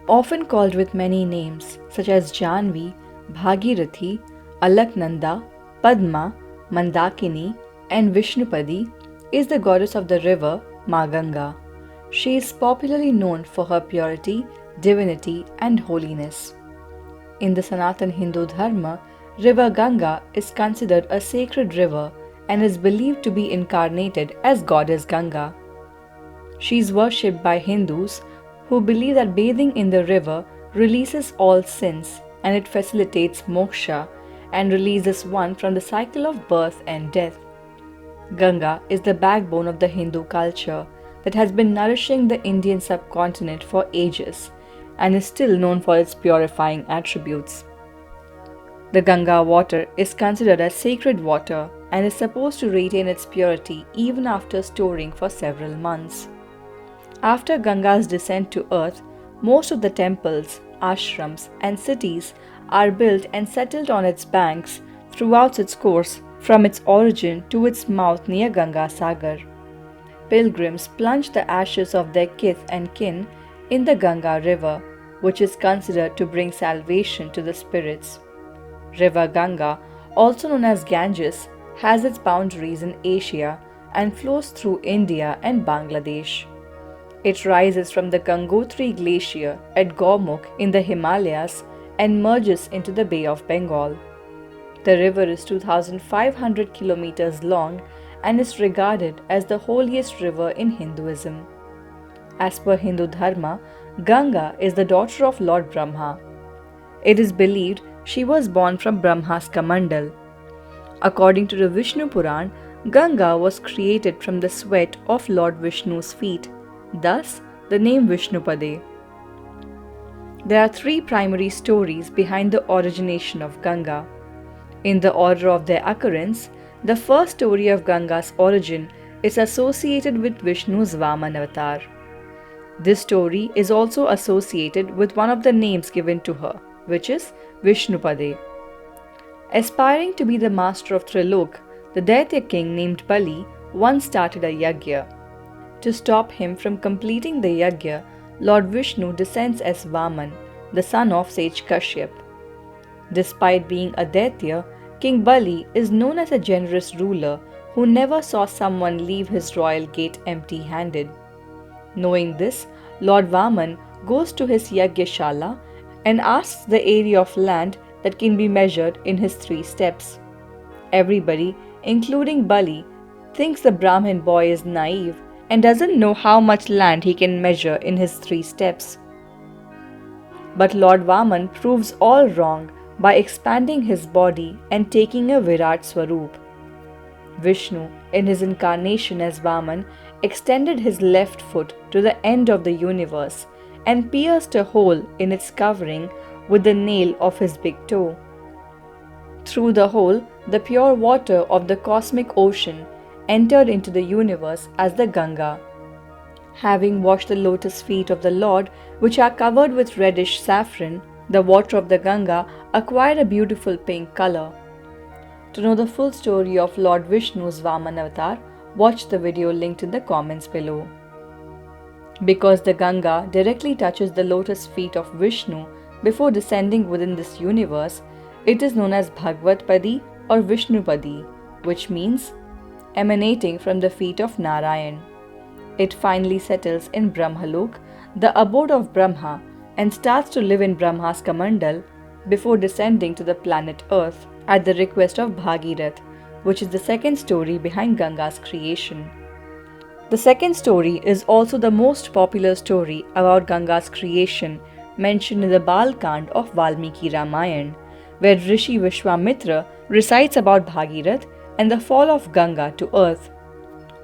Often called with many names such as Janvi, Bhagirathi, Alaknanda, Padma, Mandakini, and Vishnupadi, is the goddess of the river Ma Ganga. She is popularly known for her purity, divinity, and holiness. In the Sanatan Hindu Dharma, River Ganga is considered a sacred river and is believed to be incarnated as goddess Ganga. She is worshipped by Hindus who believe that bathing in the river releases all sins and it facilitates moksha and releases one from the cycle of birth and death. Ganga is the backbone of the Hindu culture that has been nourishing the Indian subcontinent for ages and is still known for its purifying attributes. The Ganga water is considered as sacred water and is supposed to retain its purity even after storing for several months. After Ganga's descent to earth, most of the temples, ashrams, and cities are built and settled on its banks throughout its course from its origin to its mouth near Ganga Sagar. Pilgrims plunge the ashes of their kith and kin in the Ganga river, which is considered to bring salvation to the spirits. River Ganga, also known as Ganges, has its boundaries in Asia and flows through India and Bangladesh. It rises from the Gangotri Glacier at Gaumukh in the Himalayas and merges into the Bay of Bengal. The river is 2,500 kilometers long and is regarded as the holiest river in Hinduism. As per Hindu Dharma, Ganga is the daughter of Lord Brahma. It is believed she was born from Brahma's Kamandal. According to the Vishnu Puran, Ganga was created from the sweat of Lord Vishnu's feet, thus the name Vishnupade. There are three primary stories behind the origination of Ganga. In the order of their occurrence, the first story of Ganga's origin is associated with Vishnu's Vaman avatar. This story is also associated with one of the names given to her, which is Vishnupade. Aspiring to be the master of Trilok, the Daitya king named Bali once started a yagya. To stop him from completing the yagya, Lord Vishnu descends as Vaman, the son of sage Kashyap. Despite being a Daitya, King Bali is known as a generous ruler who never saw someone leave his royal gate empty-handed. Knowing this, Lord Vaman goes to his Yagyashala and asks the area of land that can be measured in his 3 steps. Everybody, including Bali, thinks the Brahmin boy is naive and doesn't know how much land he can measure in his 3 steps. But Lord Vaman proves all wrong by expanding his body and taking a Virat Swaroop. Vishnu, in his incarnation as Vaman, extended his left foot to the end of the universe and pierced a hole in its covering with the nail of his big toe. Through the hole, the pure water of the cosmic ocean entered into the universe as the Ganga. Having washed the lotus feet of the Lord, which are covered with reddish saffron, the water of the Ganga acquired a beautiful pink color. To know the full story of Lord Vishnu's Vaman avatar, watch the video linked in the comments below. Because the Ganga directly touches the lotus feet of Vishnu before descending within this universe, it is known as Bhagwatpadi or Vishnupadi, which means emanating from the feet of Narayan. It finally settles in Brahmalok, the abode of Brahma, and starts to live in Brahma's Kamandal before descending to the planet Earth at the request of Bhagirath, which is the second story behind Ganga's creation. The second story is also the most popular story about Ganga's creation mentioned in the Balkand of Valmiki Ramayana, where Rishi Vishwamitra recites about Bhagirath and the fall of Ganga to earth.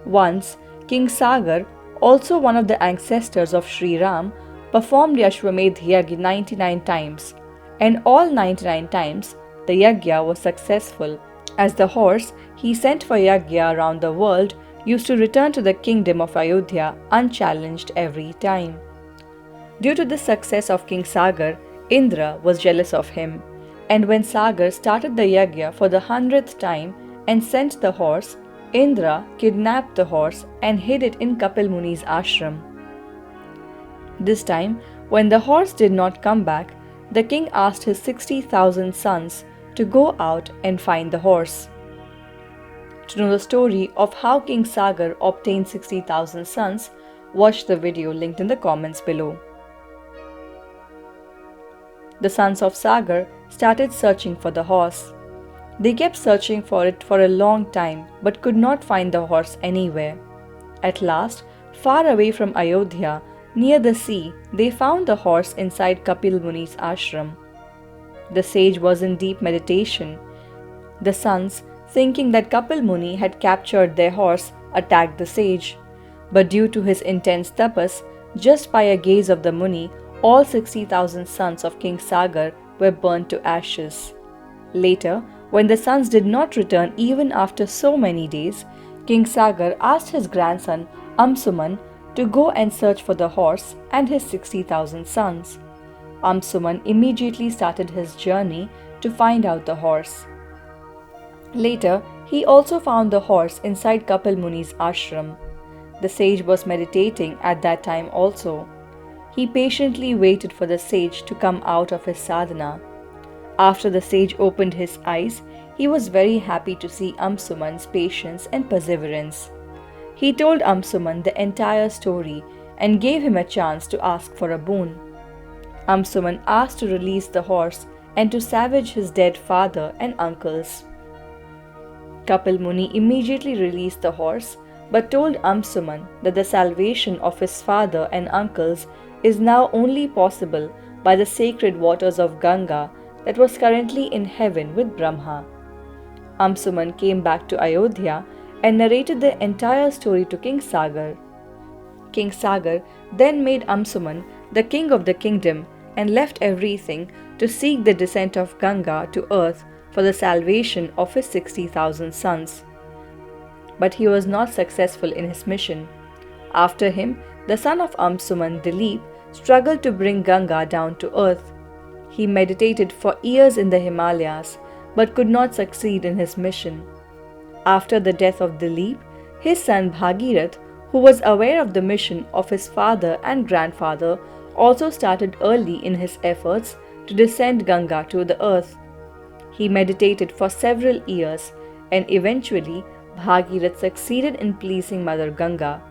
Once, King Sagar, also one of the ancestors of Sri Ram, performed Yashwamedh Yagya 99 times, and all 99 times the Yagya was successful, as the horse he sent for Yagya around the world used to return to the kingdom of Ayodhya unchallenged every time. Due to the success of King Sagar, Indra was jealous of him, and when Sagar started the Yagya for the 100th time and sent the horse, Indra kidnapped the horse and hid it in Kapil Muni's ashram. This time, When the horse did not come back, the king asked his 60,000 sons to go out and find the horse. To know the story of how King Sagar obtained 60,000 sons, watch the video linked in the comments below. The sons of Sagar started searching for the horse. They kept searching for it for a long time but could not find the horse anywhere. At last, far away from Ayodhya, near the sea, they found the horse inside Kapil Muni's ashram. The sage was in deep meditation. The sons, thinking that Kapil Muni had captured their horse, attacked the sage. But due to his intense tapas, just by a gaze of the Muni, all 60,000 sons of King Sagar were burnt to ashes. Later, when the sons did not return even after so many days, King Sagar asked his grandson Amsuman to go and search for the horse and his 60,000 sons. Amsuman immediately started his journey to find out the horse. Later, he also found the horse inside Kapil Muni's ashram. The sage was meditating at that time also. He patiently waited for the sage to come out of his sadhana. After the sage opened his eyes, he was very happy to see Amsuman's patience and perseverance. He told Amsuman the entire story and gave him a chance to ask for a boon. Amsuman asked to release the horse and to salvage his dead father and uncles. Kapil Muni immediately released the horse but told Amsuman that the salvation of his father and uncles is now only possible by the sacred waters of Ganga that was currently in heaven with Brahma. Amsuman came back to Ayodhya and narrated the entire story to King Sagar. King Sagar then made Amsuman the king of the kingdom and left everything to seek the descent of Ganga to earth for the salvation of his 60,000 sons. But he was not successful in his mission. After him, the son of Amsuman, Dilip, struggled to bring Ganga down to earth. He meditated for years in the Himalayas but could not succeed in his mission. After the death of Dilip, his son Bhagirath, who was aware of the mission of his father and grandfather, also started early in his efforts to descend Ganga to the earth. He meditated for several years and eventually Bhagirath succeeded in pleasing Mother Ganga.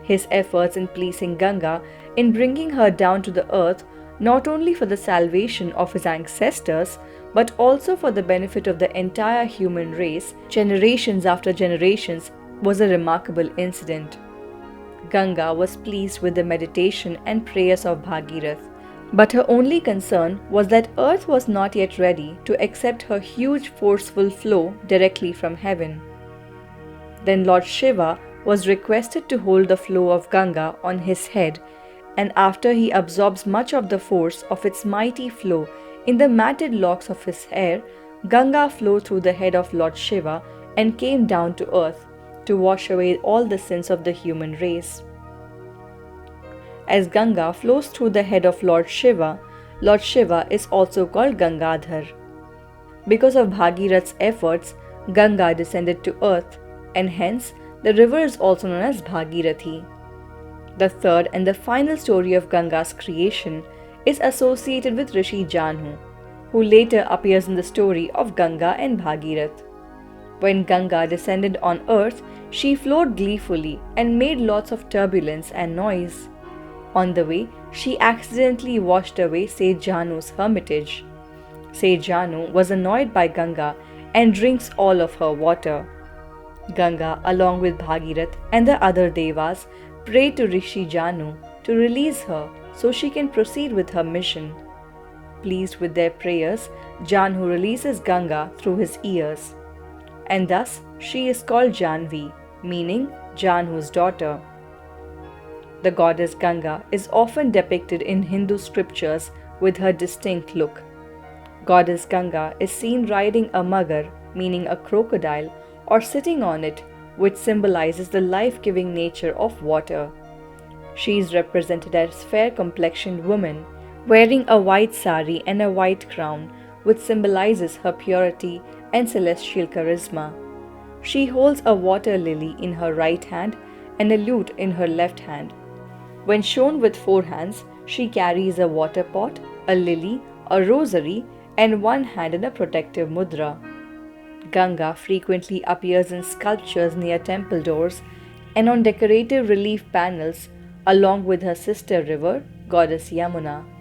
His efforts in pleasing Ganga, in bringing her down to the earth, not only for the salvation of his ancestors, but also for the benefit of the entire human race, generations after generations, was a remarkable incident. Ganga was pleased with the meditation and prayers of Bhagirath, but her only concern was that earth was not yet ready to accept her huge forceful flow directly from heaven. Then Lord Shiva was requested to hold the flow of Ganga on his head, and after he absorbs much of the force of its mighty flow in the matted locks of his hair, Ganga flowed through the head of Lord Shiva and came down to earth to wash away all the sins of the human race. As Ganga flows through the head of Lord Shiva is also called Gangadhar. Because of Bhagirath's efforts, Ganga descended to earth, and hence the river is also known as Bhagirathi. The third and the final story of Ganga's creation is associated with Rishi Janhu, who later appears in the story of Ganga and Bhagirath. When Ganga descended on earth, she flowed gleefully and made lots of turbulence and noise. On the way, she accidentally washed away Sage Janhu's hermitage. Sage Janhu was annoyed by Ganga and drinks all of her water. Ganga, along with Bhagirath and the other devas, prayed to Rishi Janhu to release her so she can proceed with her mission. Pleased with their prayers, Janhu releases Ganga through his ears, and thus she is called Janvi, meaning Janhu's daughter. The goddess Ganga is often depicted in Hindu scriptures with her distinct look. Goddess Ganga is seen riding a magar, meaning a crocodile, or sitting on it, which symbolizes the life-giving nature of water. She is represented as a fair-complexioned woman, wearing a white sari and a white crown, which symbolizes her purity and celestial charisma. She holds a water lily in her right hand and a lute in her left hand. When shown with 4 hands, She carries a water pot, a lily, a rosary, and one hand in a protective mudra. Ganga frequently appears in sculptures near temple doors and on decorative relief panels along with her sister river, goddess Yamuna.